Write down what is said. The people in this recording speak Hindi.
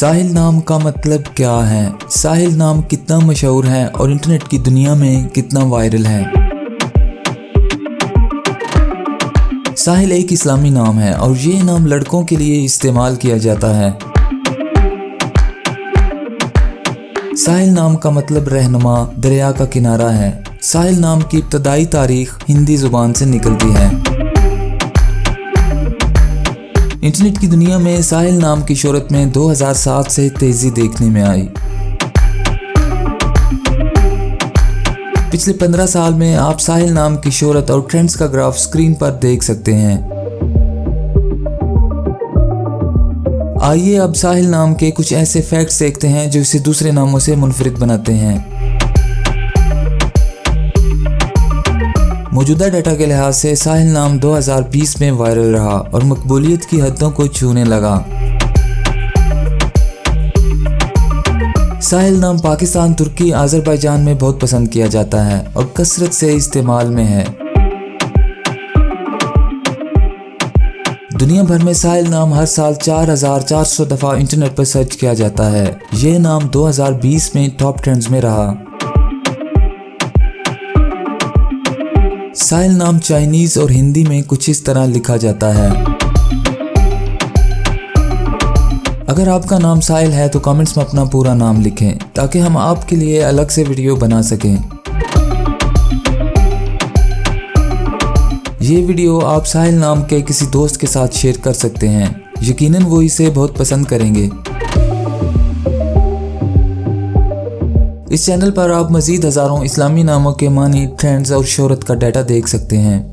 साहिल नाम का मतलब क्या है? साहिल नाम कितना मशहूर है और इंटरनेट की दुनिया में कितना वायरल है? साहिल एक इस्लामी नाम है और ये नाम लड़कों के लिए इस्तेमाल किया जाता है। साहिल नाम का मतलब रहनुमा, दरिया का किनारा है। साहिल नाम की इब्तदाई तारीख हिंदी जुबान से निकलती है। इंटरनेट की दुनिया में साहिल नाम की शोहरत में 2007 से तेजी देखने में आई। पिछले 15 साल में आप साहिल नाम की शोहरत और ट्रेंड्स का ग्राफ स्क्रीन पर देख सकते हैं। आइए अब साहिल नाम के कुछ ऐसे फैक्ट्स देखते हैं जो इसे दूसरे नामों से मुनफरिद बनाते हैं। मौजूदा डाटा के लिहाज से साहिल नाम 2020 में वायरल रहा और मकबूलियत की हदों को छूने लगा। साहिल नाम पाकिस्तान, तुर्की, अजरबैजान में बहुत पसंद किया जाता है और कसरत से इस्तेमाल में है। दुनिया भर में साहिल नाम हर साल 4400 दफ़ा इंटरनेट पर सर्च किया जाता है। ये नाम 2020 में टॉप ट्रेंड्स में रहा। साहिल नाम चाइनीज और हिंदी में कुछ इस तरह लिखा जाता है। अगर आपका नाम साहिल है तो कमेंट्स में अपना पूरा नाम लिखें ताकि हम आपके लिए अलग से वीडियो बना सकें। ये वीडियो आप साहिल नाम के किसी दोस्त के साथ शेयर कर सकते हैं, यकीनन वो इसे बहुत पसंद करेंगे। इस चैनल पर आप मज़ीद हज़ारों इस्लामी नामों के मानी, ट्रेंड्स और शोहरत का डाटा देख सकते हैं।